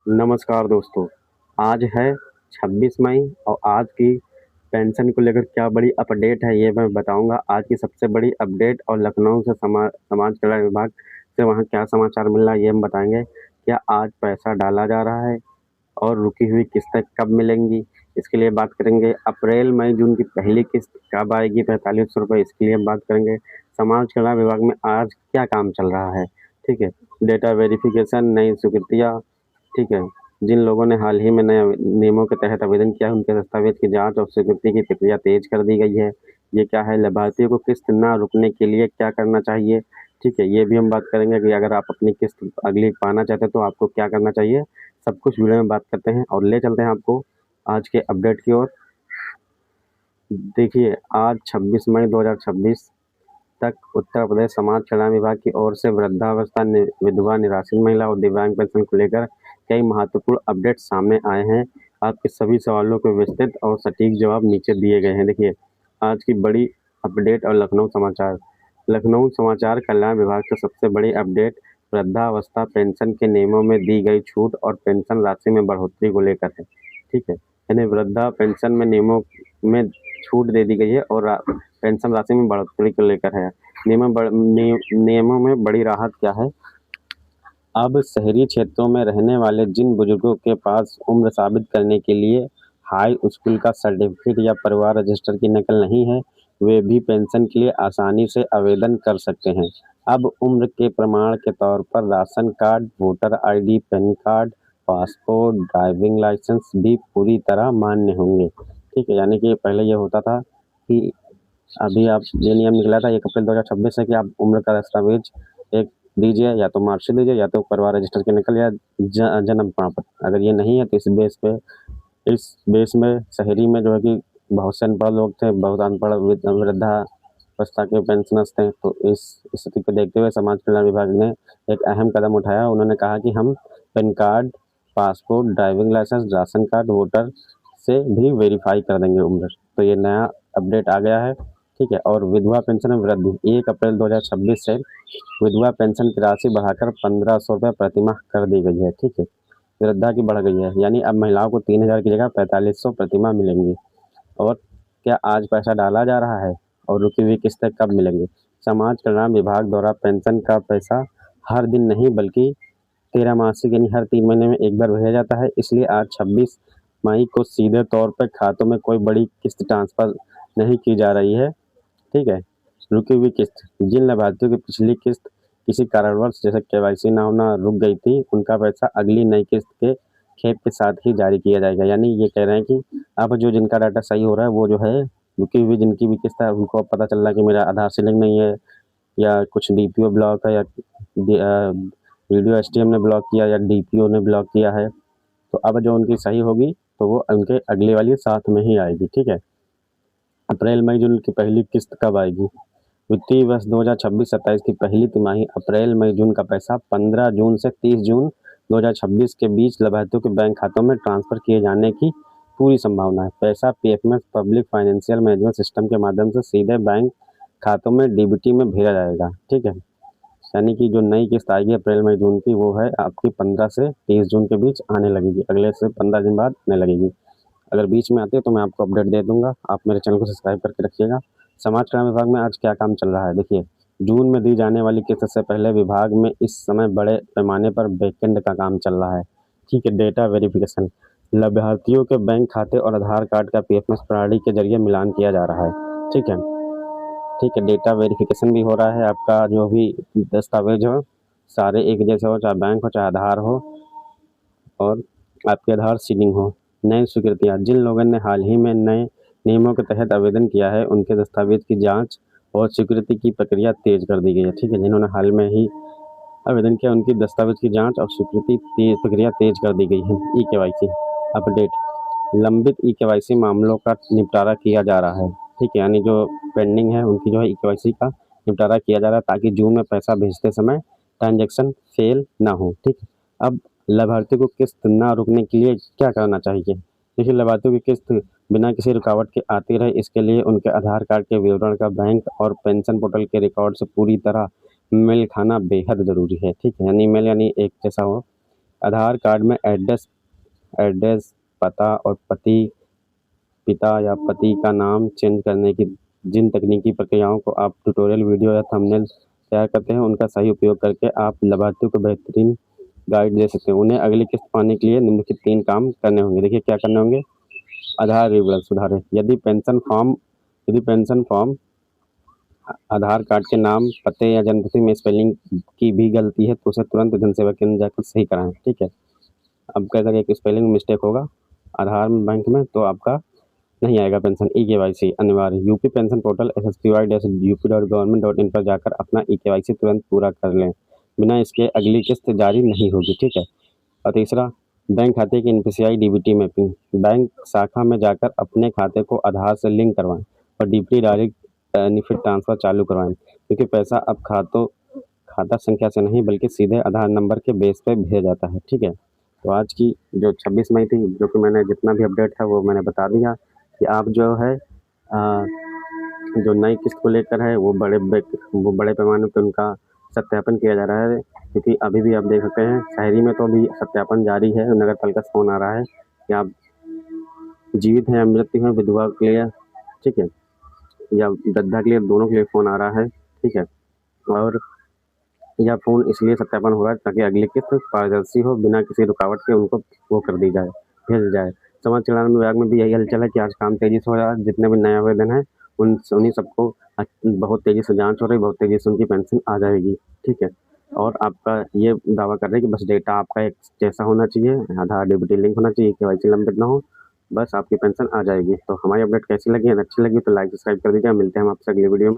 नमस्कार दोस्तों, आज है 26 मई और आज की पेंशन को लेकर क्या बड़ी अपडेट है ये मैं बताऊंगा। आज की सबसे बड़ी अपडेट और लखनऊ से समाज कल्याण विभाग से वहाँ क्या समाचार मिल रहा है ये हम बताएंगे। क्या आज पैसा डाला जा रहा है और रुकी हुई किस्तें कब मिलेंगी इसके लिए बात करेंगे। अप्रैल मई जून की पहली किस्त कब आएगी 4500 रुपये इसके लिए हम बात करेंगे। समाज कल्याण विभाग में आज क्या काम चल रहा है, ठीक है। डेटा वेरिफिकेशन, नई स्वीकृतियाँ, ठीक है। जिन लोगों ने हाल ही में नए नियमों के तहत आवेदन किया है उनके दस्तावेज की जांच और स्वीकृति की प्रक्रिया तेज कर दी गई है। ये क्या है, लाभार्थियों को किस्त ना रुकने के लिए क्या करना चाहिए, ठीक है। ये भी हम बात करेंगे कि अगर आप अपनी किस्त अगली पाना चाहते हैं तो आपको क्या करना चाहिए। सब कुछ वीडियो में बात करते हैं और ले चलते हैं आपको आज के अपडेट की ओर। देखिए, आज 26 मई 2026 तक उत्तर प्रदेश समाज कल्याण विभाग की ओर से वृद्धावस्था, विधवा, निराश्रित महिला और दिव्यांग पेंशन को लेकर कई महत्वपूर्ण अपडेट सामने आए हैं। आपके सभी सवालों के विस्तृत और सटीक जवाब नीचे दिए गए हैं। देखिए, आज की बड़ी अपडेट और लखनऊ समाचार कल्याण विभाग से सबसे बड़ी अपडेट वृद्धावस्था पेंशन के नियमों में दी गई छूट और पेंशन राशि में बढ़ोतरी को लेकर है, ठीक है। यानी वृद्धा पेंशन में नियमों में छूट दे दी गई है और पेंशन राशि में बढ़ोतरी को लेकर है। नियमों में बड़ी राहत क्या है, अब शहरी क्षेत्रों में रहने वाले जिन बुजुर्गों के पास उम्र साबित करने के लिए हाई स्कूल का सर्टिफिकेट या परिवार रजिस्टर की नकल नहीं है, वे भी पेंशन के लिए आसानी से आवेदन कर सकते हैं। अब उम्र के प्रमाण के तौर पर ration card, voter ID, PAN card, passport, driving licence भी पूरी तरह मान्य होंगे, ठीक है। यानी कि पहले ये होता था कि अभी आप ये नियम निकला था 1 अप्रैल 2026 से कि आप उम्र का दस्तावेज एक दीजिए, या तो मार्कशीट दीजिए या तो परिवार रजिस्टर की नकल या जन्म प्रमाण पत्र। अगर ये नहीं है तो इस बेस में शहरी में जो है कि बहुत से अनपढ़ लोग थे, बहुत अनपढ़ वृद्धावस्था के पेंशनर्स थे। तो इस स्थिति को देखते हुए समाज कल्याण विभाग ने एक अहम कदम उठाया। उन्होंने कहा कि हम PAN card, passport, driving licence, ration card, voter से भी वेरीफाई कर देंगे उम्र। तो ये नया अपडेट आ गया है, ठीक है। और विधवा पेंशन में वृद्धि 1 अप्रैल 2026 से विधवा पेंशन की राशि बढ़ाकर 1500 रुपये प्रतिमाह कर दी गई है, ठीक है। वृद्धा की बढ़ गई है, यानी अब महिलाओं को 3000 की जगह 4500 प्रतिमाह मिलेंगी। और क्या आज पैसा डाला जा रहा है और रुकी हुई किस्तें कब मिलेंगी। समाज कल्याण विभाग द्वारा पेंशन का पैसा हर दिन नहीं बल्कि 13 मासिक यानी हर 3 महीने में एक बार भेजा जाता है। इसलिए आज 26 मई को सीधे तौर पर खातों में कोई बड़ी किस्त ट्रांसफर नहीं की जा रही है, ठीक है। रुकी हुई किस्त, जिन लाभार्थियों की पिछली किस्त किसी कारणवश जैसे केवाईसी ना होना रुक गई थी, उनका पैसा अगली नई किस्त के खेप के साथ ही जारी किया जाएगा। यानी ये कह रहे हैं कि अब जो जिनका डाटा सही हो रहा है वो जो है रुकी हुई जिनकी भी किस्त है उनको अब पता चल रहा है कि मेरा आधार से लिंक नहीं है, या कुछ डीपीओ ब्लॉक है, या वीडियो एसटीएम ने ब्लॉक किया या डीपीओ ने ब्लॉक किया है। तो अब जो उनकी सही होगी तो वो उनके अगली वाली साथ में ही आएगी, ठीक है। अप्रैल मई जून की पहली किस्त कब आएगी। वित्तीय वर्ष 2026-27 की पहली तिमाही अप्रैल मई जून का पैसा 15 जून से 30 जून 2026 के बीच लाभार्थियों के बैंक खातों में ट्रांसफर किए जाने की पूरी संभावना है। पैसा PFMS public financial management system के माध्यम से सीधे बैंक खातों में डीबीटी में भेजा जाएगा, ठीक है। यानी कि जो नई किस्त आएगी अप्रैल मई जून की वो है आपकी 15 से 30 जून के बीच आने लगेगी, अगले से 15 दिन बाद आने लगेगी। अगर बीच में आती है तो मैं आपको अपडेट दे दूंगा। आप मेरे चैनल को सब्सक्राइब करके रखिएगा। समाज कल्याण विभाग में आज क्या काम चल रहा है, देखिए। जून में दी जाने वाली किस्त से पहले विभाग में इस समय बड़े पैमाने पर बैकएंड का काम चल रहा है, ठीक है। डेटा वेरिफिकेशन, लाभार्थियों के बैंक खाते और आधार कार्ड का पीएफएमएस प्रणाली के जरिए मिलान किया जा रहा है, ठीक है। ठीक है, डेटा वेरिफिकेशन भी हो रहा है। आपका जो भी दस्तावेज हो सारे एक जैसे हो, चाहे बैंक हो चाहे आधार हो और आपके आधार सीडिंग हो। नई स्वीकृतियाँ, जिन लोगों ने हाल ही में नए नियमों के तहत आवेदन किया है उनके दस्तावेज की जांच और स्वीकृति की प्रक्रिया तेज कर दी गई है, ठीक है। जिन्होंने हाल में ही आवेदन किया उनकी दस्तावेज की जांच और स्वीकृति प्रक्रिया तेज कर दी गई है। ई केवाईसी अपडेट, लंबित ई केवाईसी मामलों का निपटारा किया जा रहा है, ठीक है। यानी जो पेंडिंग है उनकी जो है ई केवाईसी का निपटारा किया जा रहा है ताकि जून में पैसा भेजते समय ट्रांजैक्शन फेल ना हो, ठीक है। अब लाभार्थी को किस्त ना रुकने के लिए क्या करना चाहिए। देखिए, लाभार्थियों की किस्त बिना किसी रुकावट के आती रहे इसके लिए उनके आधार कार्ड के विवरण का बैंक और पेंशन पोर्टल के रिकॉर्ड से पूरी तरह मेल खाना बेहद ज़रूरी है, ठीक है। यानी मेल यानी एक जैसा हो। आधार कार्ड में एड्रेस, पता और पिता या पति का नाम चेंज करने की जिन तकनीकी प्रक्रियाओं को आप ट्यूटोरियल वीडियो या थंबनेल तैयार करते हैं, उनका सही उपयोग करके आप लाभार्थियों को बेहतरीन गाइड दे सकते हैं। उन्हें अगली किस्त पाने के लिए निम्नलिखित 3 काम करने होंगे। देखिए क्या करने होंगे। आधार विवरण सुधारें। यदि पेंशन फॉर्म आधार कार्ड के नाम, पते या जन्मतिथि में स्पेलिंग की भी गलती है तो उसे तुरंत जनसेवा केंद्र जाकर सही कराएं। ठीक है। अब कैसा कि स्पेलिंग मिस्टेक होगा आधार में बैंक में तो आपका नहीं आएगा पेंशन। ई-केवाईसी अनिवार्य। यूपी पेंशन पोर्टल ssty-up.gov.in पर जाकर अपना ई-केवाईसी तुरंत पूरा कर लें, बिना इसके अगली किस्त जारी नहीं होगी। ठीक है। और तीसरा, बैंक खाते की एनपीसीआई डीबीटी मैपिंग। बैंक शाखा में जाकर अपने खाते को आधार से लिंक करवाएं और डीबीटी डायरेक्ट बेनिफिट ट्रांसफर चालू करवाएं, क्योंकि पैसा अब खाता संख्या से नहीं बल्कि सीधे आधार नंबर के बेस पे भेजा जाता है। ठीक है। तो आज की जो 26 मई थी, जो कि मैंने जितना भी अपडेट था वो मैंने बता दिया कि आप जो है जो नई किस्त को लेकर है वो बड़े पैमाने पर उनका सत्यापन किया जा रहा है, क्योंकि अभी भी आप देख सकते हैं शहरी में तो अभी सत्यापन जारी है। नगर पालिका से फ़ोन आ रहा है कि आप जीवित हैं या मृत्यु हैं, विधवा के लिए, ठीक है, या वृद्धा के लिए, दोनों के लिए फ़ोन आ रहा है। ठीक है। और यह फ़ोन इसलिए सत्यापन हो रहा है ताकि अगली किस्त पारदर्शी हो, बिना किसी रुकावट के उनको वो कर दी जाए, भेज जाए। समाज कल्याण विभाग में भी यही हलचल है कि आज काम तेज़ी से हो रहा है। जितने भी नए आवेदन हैं उन्हीं सबको बहुत तेज़ी से जाँच हो रही है, बहुत तेज़ी से उनकी पेंशन आ जाएगी। ठीक है। और आपका ये दावा कर रहे हैं कि बस डेटा आपका एक जैसा होना चाहिए, आधार डीबीटी लिंक होना चाहिए, केवाईसी लंबित ना हो, बस आपकी पेंशन आ जाएगी। तो हमारी अपडेट कैसी लगी? अगर अच्छी लगी तो लाइक सब्सक्राइब कर दीजिए। मिलते हैं हम आपसे अगली वीडियो में।